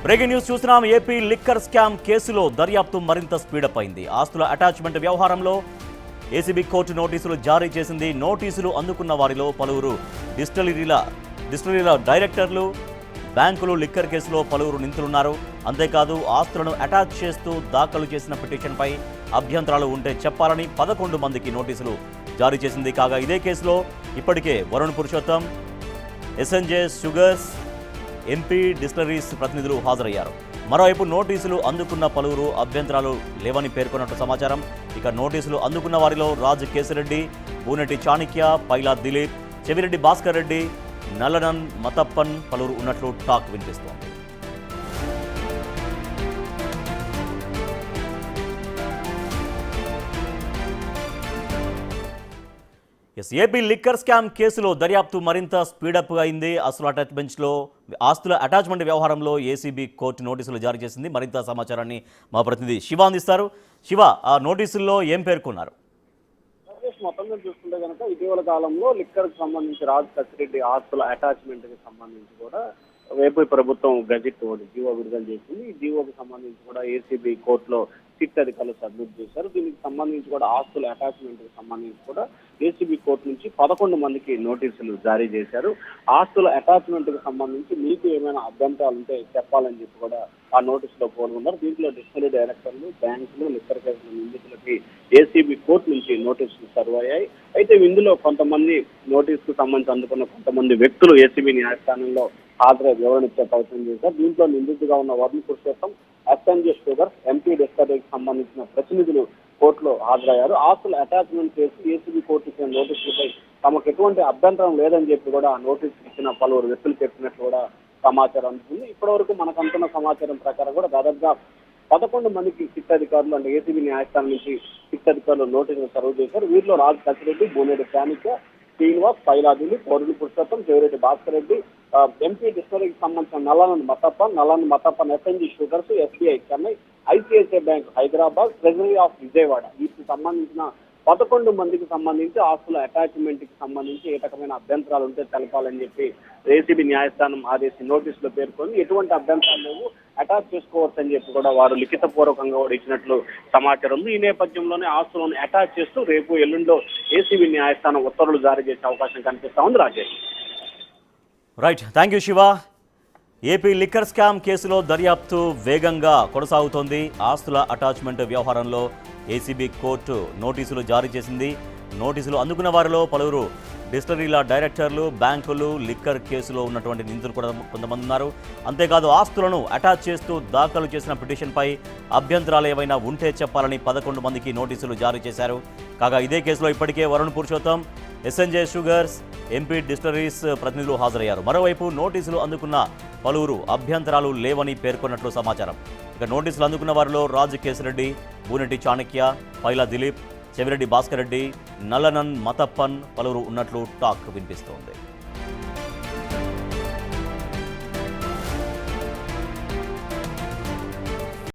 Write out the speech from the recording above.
Breaking news చూస్తున్నాం. AP liquor scam కేసులో దర్యాప్తు మరింత స్పీడప్ అయింది. ఆస్తుల అటాచ్మెంట్ వ్యవహారంలో ఏసీబీ కోర్టు నోటీసులు జారీ చేసింది. నోటీసులు అందుకున్న వారిలో పలువురు డిస్టిలరీల డైరెక్టర్లు, బ్యాంకులు, లిక్కర్ కేసులో పలువురు నిందితులున్నారు. అంతేకాదు ఆస్తులను అటాచ్ చేస్తూ దాఖలు చేసిన పిటిషన్పై అభ్యంతరాలు ఉంటే చెప్పాలని 11 మందికి నోటీసులు జారీ చేసింది. కాగా ఇదే కేసులో ఇప్పటికే Varun Purushottam, SNJ sugars, MP distilleries ప్రతినిధులు హాజరయ్యారు. మరోవైపు నోటీసులు అందుకున్న పలువురు అభ్యంతరాలు లేవని పేర్కొన్నట్టు సమాచారం. ఇక నోటీసులు అందుకున్న వారిలో రాజ్ కేశిరెడ్డి, బూనెటి చాణక్య, పైలా దిలీప్, చెవిరెడ్డి భాస్కర్ రెడ్డి, నల్లనన్ మతప్పన్ పలువురు ఉన్నట్లు టాక్ వినిపిస్తోంది. ఏపీ లిక్కర్ స్కామ్ కేసులో దర్యాప్తు మరింత స్పీడప్ అయింది. ఆస్తుల అటాచ్మెంట్ వ్యవహారంలో ఏసీబీ కోర్టు నోటీసులు జారీ చేసింది. మరింత సమాచారాన్ని మా ప్రతినిధి శివ అందిస్తారు. శివ, ఆ నోటీసుల్లో ఏం పేర్కొన్నారు? మొత్తం మీద చూసుకుంటే కనుక ఇటీవల కాలంలో లిక్కర్ కి సంబంధించి రాజ్ కసిరెడ్డి ఆస్తుల అటాచ్మెంట్ కి సంబంధించి కూడా ఏపీ ప్రభుత్వం గజెట్ జీవో విడుదల చేసింది. ఈ జీవోకి సంబంధించి కూడా ఏసీబీ కోర్టులో సిట్ అధికారులు సబ్మిట్ చేశారు. దీనికి సంబంధించి కూడా ఆస్తుల అటాచ్మెంట్ కి సంబంధించి కూడా ఏసీబీ కోర్టు నుంచి 11 మందికి నోటీసులు జారీ చేశారు. ఆస్తుల అటాచ్మెంట్ కి సంబంధించి మీకు ఏమైనా అభ్యంతరాలు ఉంటే చెప్పాలని చెప్పి కూడా ఆ నోటీసులో పాల్గొన్నారు. దీంట్లో డిస్టిలరీ డైరెక్టర్లు, బ్యాంకులు, లిక్కర్ కేసుల నిందితులకి ఏసీబీ కోర్టు నుంచి నోటీసులు సర్వ్ అయ్యాయి. అయితే ఇందులో కొంతమంది నోటీసుకు సంబంధించి అందుకున్న కొంతమంది వ్యక్తులు ఏసీబీ న్యాయస్థానంలో హాజరై వివరణ ఇచ్చే ప్రయత్నం చేశారు. దీంట్లో నిందితుగా ఉన్న Varun Purushottam, SNJ sugars, MP డిస్టిలరీకి సంబంధించిన ప్రతినిధులు కోర్టులో హాజరయ్యారు. ఆస్తుల అటాచ్మెంట్ చేసి ఏసీబీ కోర్టు ఇచ్చిన నోటీసులపై తమకు ఎటువంటి అభ్యంతరం లేదని చెప్పి కూడా నోటీసు ఇచ్చిన పలువురు వ్యక్తులు చెప్పినట్లు కూడా సమాచారం అందుతుంది. ఇప్పటి వరకు మనకు అందుతున్న సమాచారం ప్రకారం కూడా దాదాపుగా 11 మందికి సిట్ అధికారులు అంటే ఏసీబీ న్యాయస్థానం నుంచి సిట్ అధికారులు నోటీసులు సర్వ్ చేశారు. వీరిలో రాజ్ కసిరెడ్డి, బూనేటి చాణక్య, శ్రీనివాస్, పైలాదిని, వరుణ్ పురుషోత్తం, చెవిరెడ్డి భాస్కర్ రెడ్డి, ఎంపీ డిస్టిలరీకి సంబంధించిన Nallanan Mathappan, SNG sugars, SBI Chennai, ICICI bank Hyderabad, treasury of Vijayawada వీటికి సంబంధించిన 11 మందికి సంబంధించి ఆస్తుల అటాచ్మెంట్ కి సంబంధించి ఏ రకమైన అభ్యంతరాలు ఉంటే తెలపాలని చెప్పి ఏసీబీ న్యాయస్థానం ఆదేశి నోటీసులో పేర్కొని ఎటువంటి అభ్యంతరాలు లేవు, అటాచ్ చేసుకోవచ్చని చెప్పి కూడా వారు లిఖితపూర్వకంగా కూడా ఇచ్చినట్లు సమాచారం ఉంది. ఈ నేపథ్యంలోనే ఆస్తులను అటాచ్ చేస్తూ రేపు ఎల్లుండో ఏసీబీ న్యాయస్థానం ఉత్తర్వులు జారీ చేసే అవకాశం కనిపిస్తా ఉంది. Rajesh. Right, thank you Shiva. AP liquor scam కేసులో దర్యాప్తు వేగంగా కొనసాగుతోంది. ఆస్తుల అటాచ్మెంట్ వ్యవహారంలో ఏసీబీ కోర్టు నోటీసులు జారీ చేసింది. నోటీసులు అందుకున్న వారిలో పలువురు డిస్టిలరీల డైరెక్టర్లు, బ్యాంకులు, లిక్కర్ కేసులో ఉన్నటువంటి నిందితులు కూడా కొంతమంది ఉన్నారు. అంతేకాదు ఆస్తులను అటాచ్ చేస్తూ దాఖలు చేసిన పిటిషన్పై అభ్యంతరాలు ఏవైనా ఉంటే చెప్పాలని 11 మందికి నోటీసులు జారీ చేశారు. కాగా ఇదే కేసులో ఇప్పటికే Varun Purushottam, SNJ sugars, MP distilleries ప్రతినిధులు హాజరయ్యారు. మరోవైపు నోటీసులు అందుకున్న పలువురు అభ్యంతరాలు లేవని పేర్కొన్నట్లు సమాచారం. ఇక నోటీసులు అందుకున్న వారిలో రాజ్ కేశిరెడ్డి, బూనెటి చాణక్య, పైలా దిలీప్, చెవిరెడ్డి భాస్కర్ రెడ్డి, నల్లనన్ మతప్పన్ పలువురు ఉన్నట్లు టాక్ వినిపిస్తోంది.